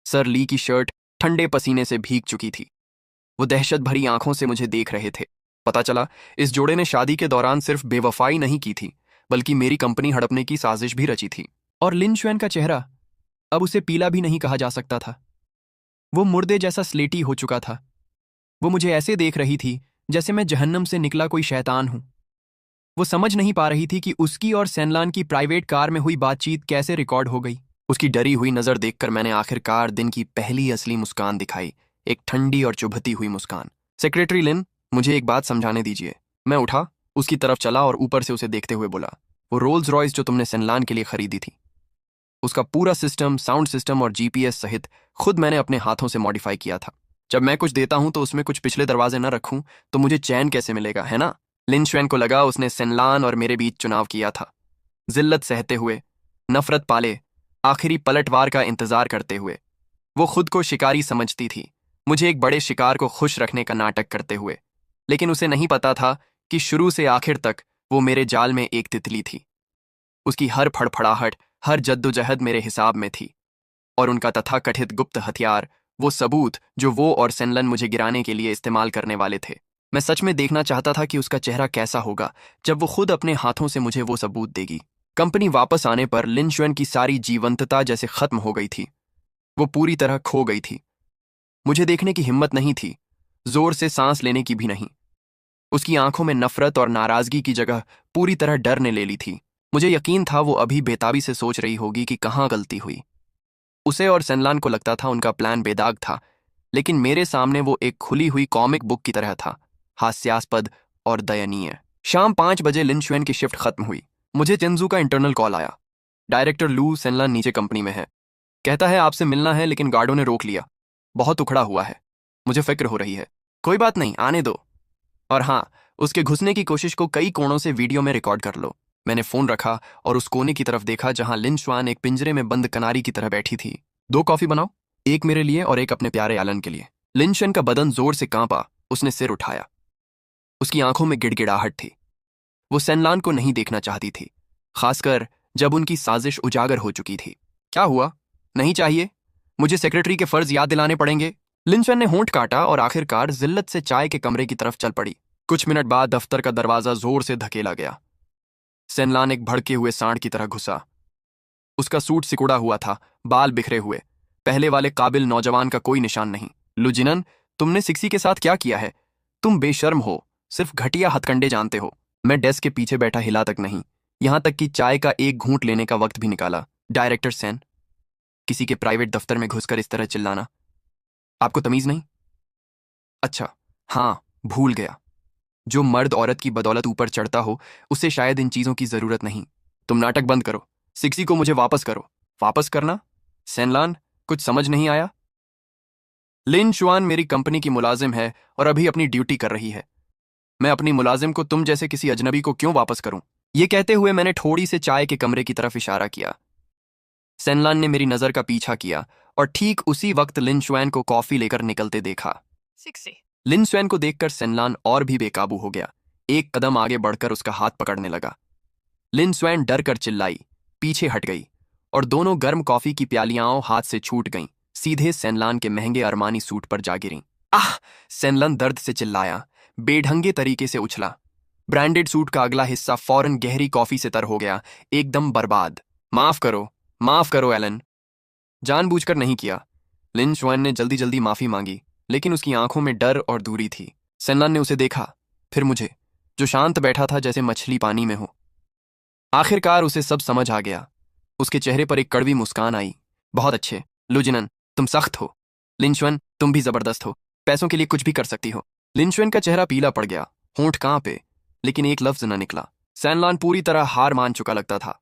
Speaker 1: सर ली की शर्ट ठंडे पसीने से भीग चुकी थी। वो दहशत भरी आंखों से मुझे देख रहे थे। पता चला इस जोड़े ने शादी के दौरान सिर्फ बेवफाई नहीं की थी, बल्कि मेरी कंपनी हड़पने की साजिश भी रची थी। और लिन शुआन का चेहरा, अब उसे पीला भी नहीं कहा जा सकता था। वो मुर्दे जैसा स्लेटी हो चुका था। वो मुझे ऐसे देख रही थी जैसे मैं जहन्नम से निकला कोई शैतान हूं। वो समझ नहीं पा रही थी कि उसकी और सेनलान की प्राइवेट कार में हुई बातचीत कैसे रिकॉर्ड हो गई। उसकी डरी हुई नजर देखकर मैंने आखिरकार दिन की पहली असली मुस्कान दिखाई, एक ठंडी और चुभती हुई मुस्कान। सेक्रेटरी लिन, मुझे एक बात समझाने दीजिए। मैं उठा, उसकी तरफ चला और ऊपर से उसे देखते हुए बोला, वो रोल्स रॉयस जो तुमने सेनलान के लिए खरीदी थी, उसका पूरा सिस्टम, साउंड सिस्टम और जीपीएस सहित खुद मैंने अपने हाथों से मॉडिफाई किया था। जब मैं कुछ देता हूं तो उसमें कुछ पिछले दरवाजे न रखूं तो मुझे चैन कैसे मिलेगा, है ना? लिन शुआन को लगा उसने सेनलान और मेरे बीच चुनाव किया था। जिल्लत सहते हुए, नफरत पाले, आखिरी पलटवार का इंतजार करते हुए। वो खुद को शिकारी समझती थी, मुझे एक बड़े शिकार को खुश रखने का नाटक करते हुए। लेकिन उसे नहीं पता था कि शुरू से आखिर तक वो मेरे जाल में एक तितली थी। उसकी हर फड़फड़ाहट, हर जद्दोजहद मेरे हिसाब में थी। और उनका तथाकथित गुप्त हथियार, वो सबूत जो वो और सेनलन मुझे गिराने के लिए इस्तेमाल करने वाले थे। मैं सच में देखना चाहता था कि उसका चेहरा कैसा होगा जब वो खुद अपने हाथों से मुझे वो सबूत देगी। कंपनी वापस आने पर लिन शुआन की सारी जीवंतता जैसे खत्म हो गई थी। वो पूरी तरह खो गई थी। मुझे देखने की हिम्मत नहीं थी, जोर से सांस लेने की भी नहीं। उसकी आंखों में नफरत और नाराजगी की जगह पूरी तरह डर ने ले ली थी। मुझे यकीन था वो अभी बेताबी से सोच रही होगी कि कहाँ गलती हुई। उसे और सेनलान को लगता था उनका प्लान बेदाग था, लेकिन मेरे सामने वो एक खुली हुई कॉमिक बुक की तरह था, हास्यास्पद और दयनीय। शाम 5 बजे लिन शुआन की शिफ्ट खत्म हुई। मुझे चेंजू का इंटरनल कॉल आया। डायरेक्टर लू सेनलान नीचे कंपनी में है। कहता है आपसे मिलना है, लेकिन गार्डों ने रोक लिया। बहुत उखड़ा हुआ है। मुझे फिक्र हो रही है। कोई बात नहीं, आने दो। और हाँ, उसके घुसने की कोशिश को कई कोणों से वीडियो में रिकॉर्ड कर लो। मैंने फोन रखा और उस कोने की तरफ देखा जहां लिन श्वान एक पिंजरे में बंद कनारी की तरह बैठी थी। 2 कॉफी बनाओ, एक मेरे लिए और एक अपने प्यारे एलन के लिए। लिन शन का बदन जोर से कांपा। उसने सिर उठाया। उसकी आंखों में गिड़गिड़ाहट थी। वो सेनलान को नहीं देखना चाहती थी, खासकर जब उनकी साजिश उजागर हो चुकी थी। क्या हुआ? नहीं चाहिए? मुझे सेक्रेटरी के फर्ज याद दिलाने पड़ेंगे। लिंचन ने होंठ काटा और आखिरकार जिल्लत से चाय के कमरे की तरफ चल पड़ी। कुछ मिनट बाद दफ्तर का दरवाजा जोर से धकेला गया। सेनलान एक भड़के हुए सांड की तरह घुसा। उसका सूट सिकुड़ा हुआ था, बाल बिखरे हुए। पहले वाले काबिल नौजवान का कोई निशान नहीं। लुजिनन, तुमने सिक्सी के साथ क्या किया है? तुम बेशर्म हो, सिर्फ घटिया हथकंडे जानते हो। मैं डेस्क के पीछे बैठा हिला तक नहीं, यहां तक कि चाय का एक घूंट लेने का वक्त भी निकाला। डायरेक्टर सेन, किसी के प्राइवेट दफ्तर में घुसकर इस तरह चिल्लाना, आपको तमीज नहीं? अच्छा, हाँ, भूल गया। जो मर्द औरत की बदौलत ऊपर चढ़ता हो, उसे शायद इन चीजों की जरूरत नहीं। तुम नाटक बंद करो। सिक्सी को मुझे वापस करो। वापस करना? सेनलान, कुछ समझ नहीं आया? लिन शुआन मेरी कंपनी की मुलाजिम है और अभी अपनी ड्यूटी कर रही है। मैं अपनी मुलाजिम को तुम जैसे किसी अजनबी को क्यों वापस करूं? ये कहते हुए मैंने थोड़ी से चाय के कमरे की तरफ इशारा किया। सेनलान ने मेरी नजर का पीछा किया और ठीक उसी वक्त लिन शुआन को कॉफी लेकर निकलते देखा। लिन शुआन को देखकर सेनलान और भी बेकाबू हो गया। एक कदम आगे बढ़कर उसका हाथ पकड़ने लगा। लिन शुआन डर कर चिल्लाई, पीछे हट गई और दोनों गर्म कॉफी की प्यालियां हाथ से छूट गईं, सीधे सेनलान के महंगे अरमानी सूट पर जा गिरीं। आह! सेनलान दर्द से चिल्लाया, बेढंगे तरीके से उछला। ब्रांडेड सूट का अगला हिस्सा फौरन गहरी कॉफी से तर हो गया, एकदम बर्बाद। माफ करो एलन, जानबूझकर नहीं किया। लिन शुआन ने जल्दी जल्दी माफी मांगी, लेकिन उसकी आंखों में डर और दूरी थी। सेनलान ने उसे देखा, फिर मुझे, जो शांत बैठा था जैसे मछली पानी में हो। आखिरकार उसे सब समझ आ गया। उसके चेहरे पर एक कड़वी मुस्कान आई। बहुत अच्छे, लुजिनन, तुम सख्त हो। लिंशुअन, तुम भी जबरदस्त हो। पैसों के लिए कुछ भी कर सकती हो। लिंशुअन का चेहरा पीला पड़ गया, होंठ कांपे, लेकिन एक लफ्ज न निकला। सैनलान पूरी तरह हार मान चुका लगता था।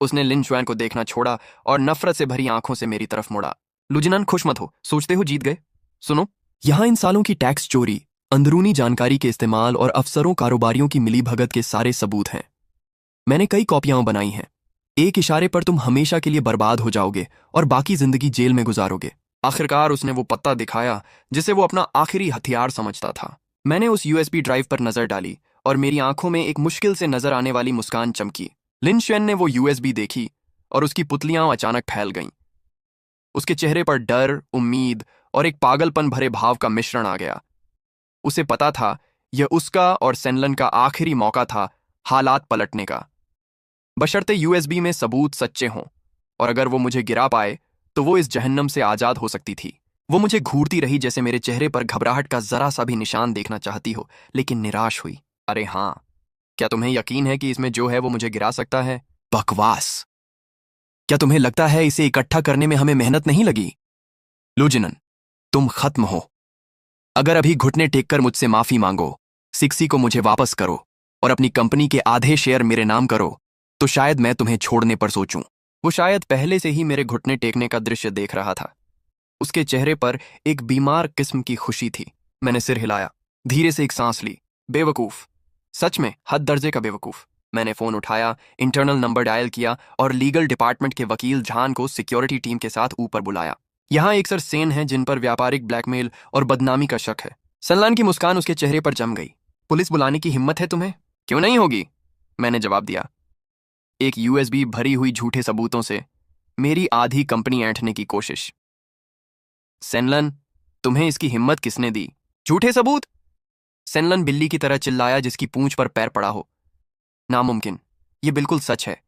Speaker 1: उसने लिंशुअन को देखना छोड़ा और नफरत से भरी आंखों से मेरी तरफ मुड़ा। लुजिनन, खुश मत हो, सोचते हो जीत गए? सुनो, यहां इन सालों की टैक्स चोरी, अंदरूनी जानकारी के इस्तेमाल और अफसरों कारोबारियों की मिलीभगत के सारे सबूत हैं। मैंने कई कॉपियां बनाई हैं। एक इशारे पर तुम हमेशा के लिए बर्बाद हो जाओगे और बाकी जिंदगी जेल में गुजारोगे। आखिरकार उसने वो पत्ता दिखाया जिसे वो अपना आखिरी हथियार समझता था। मैंने उस यूएसबी ड्राइव पर नजर डाली और मेरी आंखों में एक मुश्किल से नजर आने वाली मुस्कान चमकी। लिन शुआन ने वो यूएसबी देखी और उसकी पुतलियां अचानक फैल गईं। उसके चेहरे पर डर, उम्मीद और एक पागलपन भरे भाव का मिश्रण आ गया। उसे पता था यह उसका और सेनलन का आखिरी मौका था हालात पलटने का, बशर्ते यूएसबी में सबूत सच्चे हों, और अगर वो मुझे गिरा पाए तो वो इस जहन्नम से आजाद हो सकती थी। वो मुझे घूरती रही जैसे मेरे चेहरे पर घबराहट का जरा सा भी निशान देखना चाहती हो, लेकिन निराश हुई। अरे हाँ, क्या तुम्हें यकीन है कि इसमें जो है वो मुझे गिरा सकता है? बकवास! क्या तुम्हें लगता है इसे इकट्ठा करने में हमें मेहनत नहीं लगी? लुजिनन, तुम खत्म हो। अगर अभी घुटने टेककर मुझसे माफी मांगो, सिक्सी को मुझे वापस करो और अपनी कंपनी के आधे शेयर मेरे नाम करो, तो शायद मैं तुम्हें छोड़ने पर सोचूं। वो शायद पहले से ही मेरे घुटने टेकने का दृश्य देख रहा था। उसके चेहरे पर एक बीमार किस्म की खुशी थी। मैंने सिर हिलाया, धीरे से एक सांस ली। बेवकूफ, सच में हद दर्जे का बेवकूफ। मैंने फोन उठाया, इंटरनल नंबर डायल किया और लीगल डिपार्टमेंट के वकील झान को सिक्योरिटी टीम के साथ ऊपर बुलाया। यहाँ एक सर सेन हैं जिन पर व्यापारिक ब्लैकमेल और बदनामी का शक है। सनलान की मुस्कान उसके चेहरे पर जम गई। पुलिस बुलाने की हिम्मत है तुम्हें? क्यों नहीं होगी, मैंने जवाब दिया। एक यूएसबी भरी हुई झूठे सबूतों से मेरी आधी कंपनी ऐंठने की कोशिश। सेनलन, तुम्हें इसकी हिम्मत किसने दी? झूठे सबूत? सेनलन बिल्ली की तरह चिल्लाया जिसकी पूंछ पर पैर पड़ा हो। नामुमकिन, ये बिल्कुल सच है।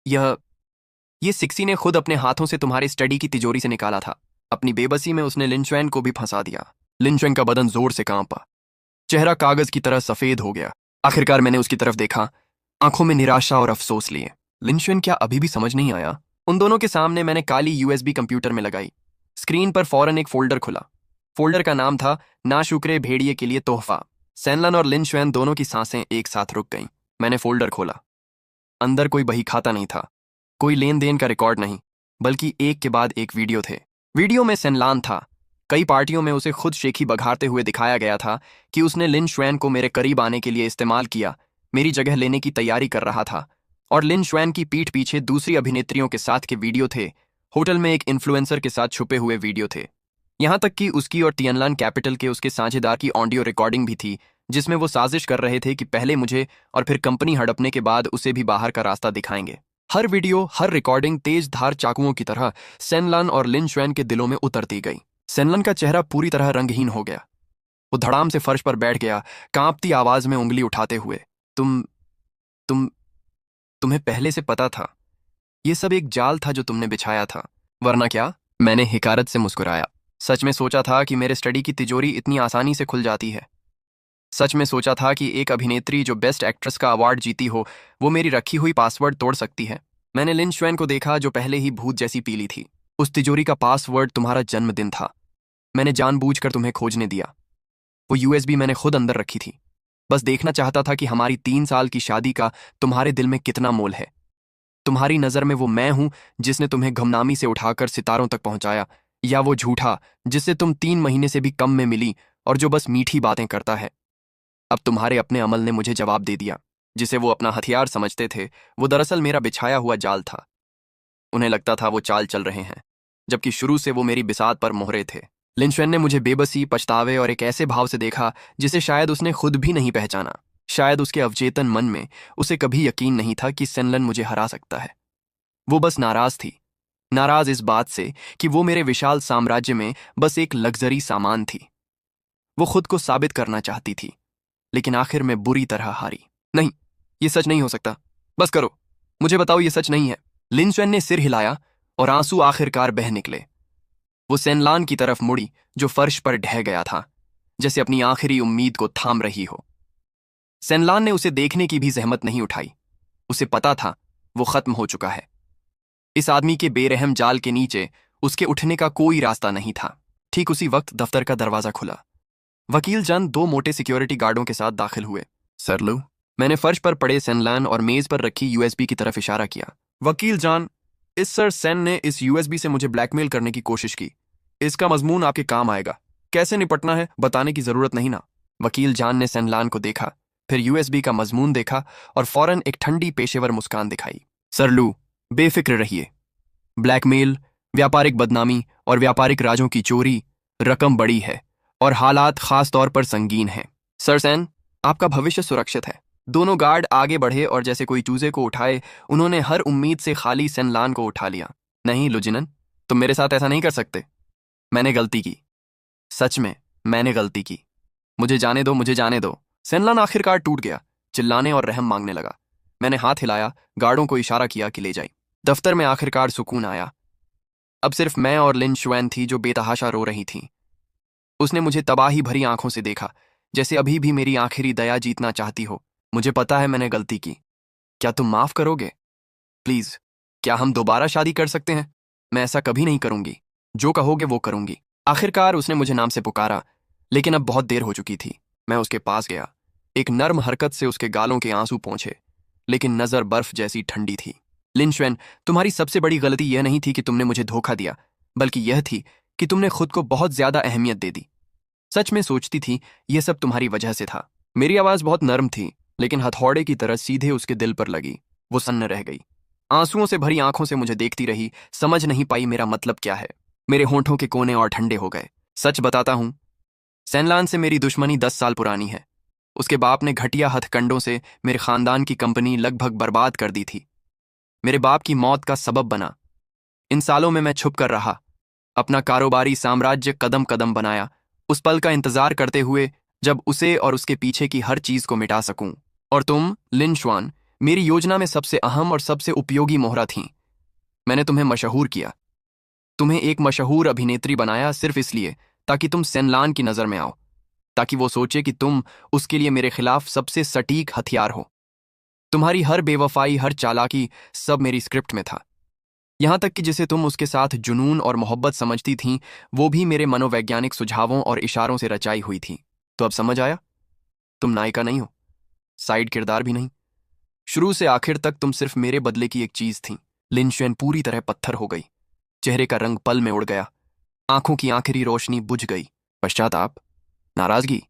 Speaker 1: ये सिक्सी ने खुद अपने हाथों से तुम्हारे स्टडी की तिजोरी से निकाला था। अपनी बेबसी में उसने लिंचुएन को भी फंसा दिया। लिंचुएन का बदन जोर से कांपा, चेहरा कागज की तरह सफेद हो गया। आखिरकार मैंने उसकी तरफ देखा, आंखों में निराशा और अफसोस लिए। लिंचुएन क्या अभी भी समझ नहीं आया? उन दोनों के सामने मैंने काली यूएसबी कंप्यूटर में लगाई। स्क्रीन पर फौरन एक फोल्डर खुला। फोल्डर का नाम था नाशुक्रे भेड़िए के लिए तोहफा। सेनलन और लिंचुएन दोनों की सांसें एक साथ रुक गईं। मैंने फोल्डर खोला। अंदर कोई बही खाता नहीं था, कोई लेन देन का रिकॉर्ड नहीं, बल्कि एक के बाद एक वीडियो थे। वीडियो में सेनलान था। कई पार्टियों में उसे खुद शेखी बघारते हुए दिखाया गया था कि उसने लिन शुआन को मेरे करीब आने के लिए इस्तेमाल किया, मेरी जगह लेने की तैयारी कर रहा था। और लिन श्वैन की पीठ पीछे दूसरी अभिनेत्रियों के साथ के वीडियो थे। होटल में एक इन्फ्लुएंसर के साथ छुपे हुए वीडियो थे। यहां तक कि उसकी और टियनलान कैपिटल के उसके साझेदार की ऑडियो रिकॉर्डिंग भी थी, जिसमें वो साजिश कर रहे थे कि पहले मुझे और फिर कंपनी हड़पने के बाद उसे भी बाहर का रास्ता दिखाएंगे। हर वीडियो, हर रिकॉर्डिंग तेज धार चाकुओं की तरह सेनलान और लिन श्वैन के दिलों में उतरती गई। सेनलन का चेहरा पूरी तरह रंगहीन हो गया। वो धड़ाम से फर्श पर बैठ गया, कांपती आवाज में उंगली उठाते हुए। तुम तुम्हें पहले से पता था? ये सब एक जाल था जो तुमने बिछाया था, वरना क्या? मैंने हिकारत से मुस्कुराया। सच में सोचा था कि मेरे स्टडी की तिजोरी इतनी आसानी से खुल जाती है। सच में सोचा था कि एक अभिनेत्री जो बेस्ट एक्ट्रेस का अवार्ड जीती हो, वो मेरी रखी हुई पासवर्ड तोड़ सकती है। मैंने लिन श्वैन को देखा, जो पहले ही भूत जैसी पीली थी। उस तिजोरी का पासवर्ड तुम्हारा जन्मदिन था। मैंने जानबूझकर तुम्हें खोजने दिया। वो यूएसबी मैंने खुद अंदर रखी थी। बस देखना चाहता था कि हमारी 3 साल की शादी का तुम्हारे दिल में कितना मोल है। तुम्हारी नजर में वो मैं हूं जिसने तुम्हें गमनामी से उठाकर सितारों तक पहुंचाया, या वो झूठा जिससे तुम 3 महीने से भी कम में मिली और जो बस मीठी बातें करता है। अब तुम्हारे अपने अमल ने मुझे जवाब दे दिया। जिसे वो अपना हथियार समझते थे, वो दरअसल मेरा बिछाया हुआ जाल था। उन्हें लगता था वो चाल चल रहे हैं, जबकि शुरू से वो मेरी बिसात पर मोहरे थे। लिन श्वैन ने मुझे बेबसी, पछतावे और एक ऐसे भाव से देखा जिसे शायद उसने खुद भी नहीं पहचाना। शायद उसके अवचेतन मन में उसे कभी यकीन नहीं था कि सेनलन मुझे हरा सकता है। वो बस नाराज थी। नाराज इस बात से कि वो मेरे विशाल साम्राज्य में बस एक लग्जरी सामान थी। वो खुद को साबित करना चाहती थी, लेकिन आखिर में बुरी तरह हारी। नहीं, ये सच नहीं हो सकता। बस करो, मुझे बताओ ये सच नहीं है। लिन श्वैन ने सिर हिलाया और आंसू आखिरकार बह निकले। वो सेनलान की तरफ मुड़ी, जो फर्श पर ढह गया था, जैसे अपनी आखिरी उम्मीद को थाम रही हो। सेनलान ने उसे देखने की भी जहमत नहीं उठाई। उसे पता था वो खत्म हो चुका है। इस आदमी के बेरहम जाल के नीचे उसके उठने का कोई रास्ता नहीं था। ठीक उसी वक्त दफ्तर का दरवाजा खुला। वकील जान 2 मोटे सिक्योरिटी गार्डों के साथ दाखिल हुए। सर लू, मैंने फर्श पर पड़े सेनलान और मेज पर रखी यूएसबी की तरफ इशारा किया। वकील जान, इस सर सेन ने इस यूएसबी से मुझे ब्लैकमेल करने की कोशिश की। इसका मजमून आपके काम आएगा। कैसे निपटना है बताने की जरूरत नहीं ना। वकील जान ने सेनलान को देखा, फिर यूएसबी का मजमून देखा और फौरन एक ठंडी पेशेवर मुस्कान दिखाई। सर लू, बेफिक्र रहिए। ब्लैकमेल, व्यापारिक बदनामी और व्यापारिक राजों की चोरी, रकम बड़ी है और हालात खास तौर पर संगीन हैं। सर सेन, आपका भविष्य सुरक्षित है। दोनों गार्ड आगे बढ़े और जैसे कोई चूजे को उठाए, उन्होंने हर उम्मीद से खाली सेनलान को उठा लिया। नहीं लुजिनन, तुम मेरे साथ ऐसा नहीं कर सकते। मैंने गलती की। सच में मैंने गलती की। मुझे जाने दो, मुझे जाने दो। सेनलान आखिरकार टूट गया, चिल्लाने और रहम मांगने लगा। मैंने हाथ हिलाया, गार्डों को इशारा किया कि ले जाए। दफ्तर में आखिरकार सुकून आया। अब सिर्फ मैं और लिन श्वैन थी, जो बेतहाशा रो रही थी। उसने मुझे तबाही भरी आंखों से देखा, जैसे अभी भी मेरी आखिरी दया जीतना चाहती हो। मुझे पता है मैंने गलती की। क्या तुम माफ करोगे? प्लीज, क्या हम दोबारा शादी कर सकते हैं? मैं ऐसा कभी नहीं करूंगी। जो कहोगे वो करूंगी। आखिरकार उसने मुझे नाम से पुकारा, लेकिन अब बहुत देर हो चुकी थी। मैं उसके पास गया। एक नर्म हरकत से उसके गालों के आंसू पहुंचे, लेकिन नजर बर्फ जैसी ठंडी थी। लिन श्वैन, तुम्हारी सबसे बड़ी गलती यह नहीं थी कि तुमने मुझे धोखा दिया, बल्कि यह थी कि तुमने खुद को बहुत ज्यादा अहमियत दे दी। सच में सोचती थी यह सब तुम्हारी वजह से था। मेरी आवाज बहुत नर्म थी, लेकिन हथौड़े की तरह सीधे उसके दिल पर लगी। वो सन्न रह गई। आंसुओं से भरी आंखों से मुझे देखती रही, समझ नहीं पाई मेरा मतलब क्या है। मेरे होंठों के कोने और ठंडे हो गए। सच बताता हूं, सेनलान से मेरी दुश्मनी 10 साल पुरानी है। उसके बाप ने घटिया हथकंडों से मेरे खानदान की कंपनी लगभग बर्बाद कर दी थी। मेरे बाप की मौत का सबब बना। इन सालों में मैं छुप कर रहा, अपना कारोबारी साम्राज्य कदम कदम बनाया, उस पल का इंतजार करते हुए जब उसे और उसके पीछे की हर चीज को मिटा सकूं। और तुम, लिन श्वान, मेरी योजना में सबसे अहम और सबसे उपयोगी मोहरा थीं। मैंने तुम्हें मशहूर किया, तुम्हें एक मशहूर अभिनेत्री बनाया, सिर्फ इसलिए ताकि तुम सेनलान की नजर में आओ, ताकि वो सोचे कि तुम उसके लिए मेरे खिलाफ सबसे सटीक हथियार हो। तुम्हारी हर बेवफाई, हर चालाकी, सब मेरी स्क्रिप्ट में था। यहां तक कि जिसे तुम उसके साथ जुनून और मोहब्बत समझती थीं, वो भी मेरे मनोवैज्ञानिक सुझावों और इशारों से रचाई हुई थी। तो अब समझ आया? तुम नायिका नहीं हो, साइड किरदार भी नहीं। शुरू से आखिर तक तुम सिर्फ मेरे बदले की एक चीज थी। लिन श्वेन पूरी तरह पत्थर हो गई। चेहरे का रंग पल में उड़ गया, आंखों की आखिरी रोशनी बुझ गई। पश्चाताप, नाराजगी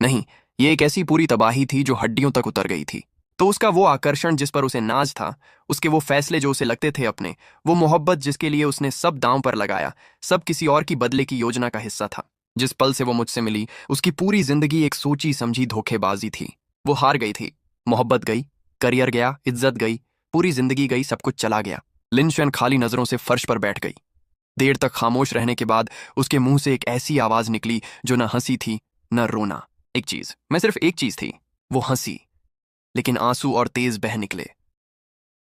Speaker 1: नहीं, ये एक ऐसी पूरी तबाही थी जो हड्डियों तक उतर गई थी। तो उसका वो आकर्षण जिस पर उसे नाज था, उसके वो फैसले जो उसे लगते थे अपने, वो मोहब्बत जिसके लिए उसने सब दांव पर लगाया, सब किसी और की बदले की योजना का हिस्सा था। जिस पल से वो मुझसे मिली, उसकी पूरी जिंदगी एक सोची समझी धोखेबाजी थी। वो हार गई थी। मोहब्बत गई, करियर गया, इज्जत गई, पूरी जिंदगी गई, सब कुछ चला गया। लिन शुएन खाली नजरों से फर्श पर बैठ गई। देर तक खामोश रहने के बाद उसके मुंह से एक ऐसी आवाज निकली जो न हंसी थी न रोना। एक चीज, मैं सिर्फ एक चीज थी, वो हंसी। लेकिन आंसू और तेज बह निकले।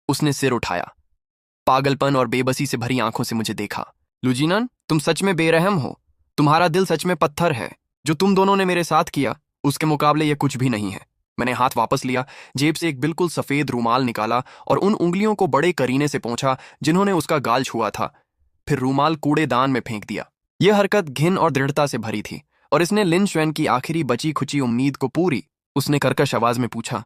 Speaker 1: उसने सिर उठाया, पागलपन और बेबसी से भरी आंखों से मुझे देखा। लुजिनन, तुम सच में बेरहम हो। तुम्हारा दिल सच में पत्थर है। जो तुम दोनों ने मेरे साथ किया, उसके मुकाबले यह कुछ भी नहीं है। मैंने हाथ वापस लिया, जेब से एक बिल्कुल सफेद रूमाल निकाला और उन उंगलियों को बड़े करीने से पोंछा जिन्होंने उसका गाल छुआ था। फिर रूमाल कूड़ेदान में फेंक दिया। यह हरकत घिन और दृढ़ता से भरी थी और इसने लिन शुएन की आखिरी बची खुची उम्मीद को पूरी। उसने कर्कश आवाज में पूछा,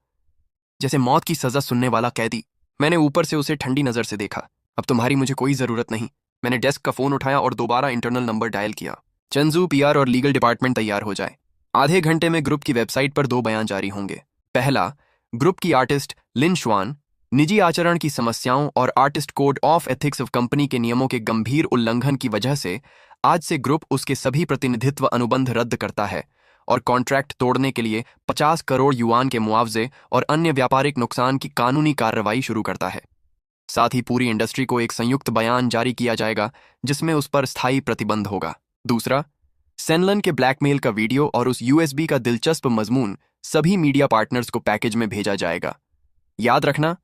Speaker 1: जैसे मौत की सजा सुनने वाला कैदी। मैंने ऊपर से उसे ठंडी नजर से देखा। अब तुम्हारी मुझे कोई जरूरत नहीं। मैंने डेस्क का फोन उठाया और दोबारा इंटरनल नंबर डायल किया। चंजू, पीआर और लीगल डिपार्टमेंट तैयार हो जाए। आधे घंटे में ग्रुप की वेबसाइट पर 2 बयान जारी होंगे। पहला, ग्रुप की आर्टिस्ट लिन शुआन निजी आचरण की समस्याओं और artist code of ethics of company के नियमों के गंभीर उल्लंघन की वजह से आज से ग्रुप उसके सभी प्रतिनिधित्व अनुबंध रद्द करता है और कॉन्ट्रैक्ट तोड़ने के लिए 50 करोड़ युआन के मुआवजे और अन्य व्यापारिक नुकसान की कानूनी कार्रवाई शुरू करता है। साथ ही पूरी इंडस्ट्री को एक संयुक्त बयान जारी किया जाएगा जिसमें उस पर स्थायी प्रतिबंध होगा। दूसरा, सेनलन के ब्लैकमेल का वीडियो और उस यूएसबी का दिलचस्प मजमून सभी मीडिया पार्टनर्स को पैकेज में भेजा जाएगा। याद रखना,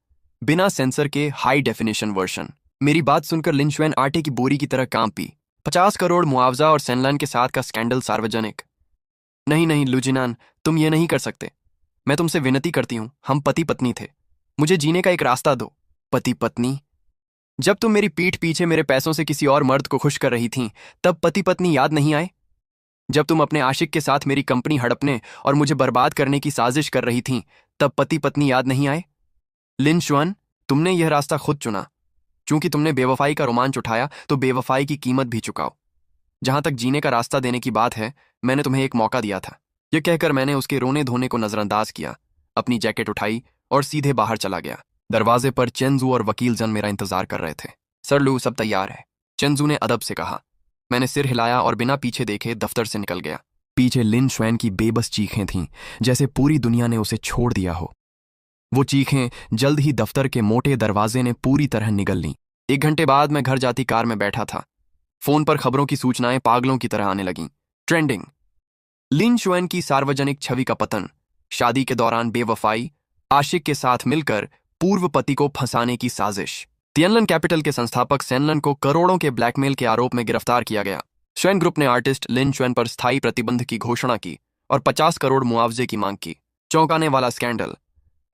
Speaker 1: बिना सेंसर के हाई डेफिनेशन वर्जन। मेरी बात सुनकर लिन शुएन आटे की बोरी की तरह कांप पी। 50 करोड़ मुआवजा और सेनलन के साथ का स्कैंडल सार्वजनिक। नहीं नहीं लुजिनान, तुम ये नहीं कर सकते। मैं तुमसे विनती करती हूं, हम पति पत्नी थे। मुझे जीने का एक रास्ता दो। पति पत्नी? जब तुम मेरी पीठ पीछे मेरे पैसों से किसी और मर्द को खुश कर रही थीं, तब पति पत्नी याद नहीं आए? जब तुम अपने आशिक के साथ मेरी कंपनी हड़पने और मुझे बर्बाद करने की साजिश कर रही थीं, तब पति पत्नी याद नहीं आए? लिन शुआन, तुमने यह रास्ता खुद चुना। चूंकि तुमने बेवफाई का रोमांच उठाया, तो बेवफाई की कीमत भी चुकाओ। जहां तक जीने का रास्ता देने की बात है, मैंने तुम्हें एक मौका दिया था। यह कहकर मैंने उसके रोने धोने को नजरअंदाज किया, अपनी जैकेट उठाई और सीधे बाहर चला गया। दरवाजे पर चेंजू और वकील जन मेरा इंतजार कर रहे थे। सर लू, सब तैयार है, चेंजू ने अदब से कहा। मैंने सिर हिलाया और बिना पीछे देखे दफ्तर से निकल गया। पीछे लिन शुएन की बेबस चीखें थीं, जैसे पूरी दुनिया ने उसे छोड़ दिया हो। वो चीखें जल्द ही दफ्तर के मोटे दरवाजे ने पूरी तरह निगल लीं। 1 घंटे बाद मैं घर जाती कार में बैठा था। फोन पर खबरों की सूचनाएं पागलों की तरह आने लगीं। ट्रेंडिंग, लिन शुएन की सार्वजनिक छवि का पतन, शादी के दौरान बेवफाई, आशिक के साथ मिलकर पूर्व पति को फंसाने की साजिश। तियनलन कैपिटल के संस्थापक सेनलन को करोड़ों के ब्लैकमेल के आरोप में गिरफ्तार किया गया। शुएन ग्रुप ने आर्टिस्ट लिन शुएन पर स्थायी प्रतिबंध की घोषणा की और 50 करोड़ मुआवजे की मांग की। चौंकाने वाला स्कैंडल,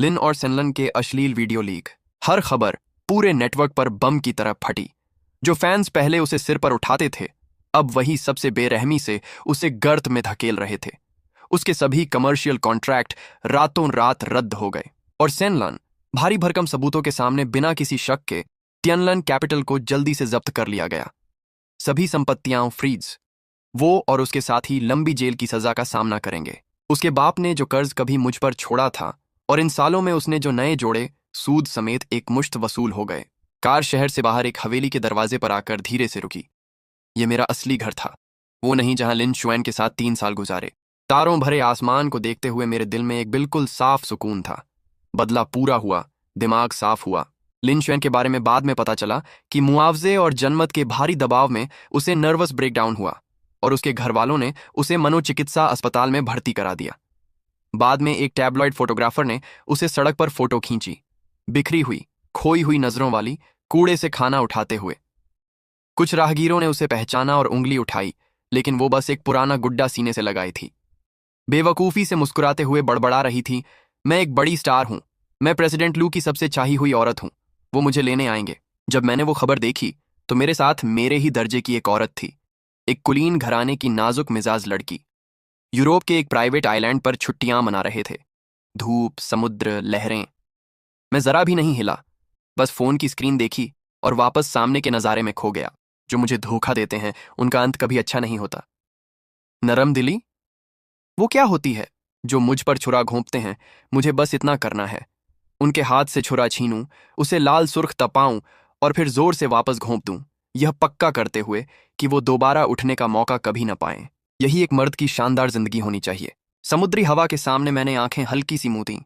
Speaker 1: लिन और सेनलन के अश्लील वीडियो लीक। हर खबर पूरे नेटवर्क पर बम की तरह फटी। जो फैंस पहले उसे सिर पर उठाते थे, अब वही सबसे बेरहमी से उसे गर्त में धकेल रहे थे। उसके सभी कमर्शियल कॉन्ट्रैक्ट रातों रात रद्द हो गए और सेनलन भारी भरकम सबूतों के सामने बिना किसी शक के तियनलन कैपिटल को जल्दी से जब्त कर लिया गया। सभी संपत्तियां फ्रीज। वो और उसके साथी लंबी जेल की सजा का सामना करेंगे। उसके बाप ने जो कर्ज कभी मुझ पर छोड़ा था और इन सालों में उसने जो नए जोड़े, सूद समेत एक मुश्त वसूल हो गए। कार शहर से बाहर एक हवेली के दरवाजे पर आकर धीरे से रुकी। यह मेरा असली घर था, वो नहीं जहां लिन शुएन के साथ 3 साल गुजारे। तारों भरे आसमान को देखते हुए मेरे दिल में एक बिल्कुल साफ सुकून था। बदला पूरा हुआ, दिमाग साफ हुआ। लिन शुएन के बारे में बाद में पता चला कि मुआवजे और जनमत के भारी दबाव में उसे नर्वस ब्रेकडाउन हुआ और उसके घर वालों ने उसे मनोचिकित्सा अस्पताल में भर्ती करा दिया। बाद में एक टैबलॉइड फोटोग्राफर ने उसे सड़क पर फोटो खींची, बिखरी हुई, खोई हुई नजरों वाली, कूड़े से खाना उठाते हुए। कुछ राहगीरों ने उसे पहचाना और उंगली उठाई, लेकिन वो बस एक पुराना गुड्डा सीने से लगाई थी। बेवकूफी से मुस्कुराते हुए बड़बड़ा रही थी, मैं एक बड़ी स्टार हूं, मैं प्रेसिडेंट लू की सबसे चाही हुई औरत हूं, वो मुझे लेने आएंगे। जब मैंने वो खबर देखी तो मेरे साथ मेरे ही दर्जे की एक औरत थी, एक कुलीन घराने की नाजुक मिजाज लड़की। यूरोप के एक प्राइवेट आइलैंड पर छुट्टियां मना रहे थे। धूप, समुद्र, लहरें। मैं जरा भी नहीं हिला, बस फोन की स्क्रीन देखी और वापस सामने के नजारे में खो गया। जो मुझे धोखा देते हैं उनका अंत कभी अच्छा नहीं होता। नरम दिली? वो क्या होती है? जो मुझ पर छुरा घोंपते हैं, मुझे बस इतना करना है, उनके हाथ से छुरा छीनूं, उसे लाल सुर्ख तपाऊं और फिर जोर से वापस घोंप दूं, यह पक्का करते हुए कि वो दोबारा उठने का मौका कभी न पाएं। यही एक मर्द की शानदार जिंदगी होनी चाहिए। समुद्री हवा के सामने मैंने आंखें हल्की सी मूंदी।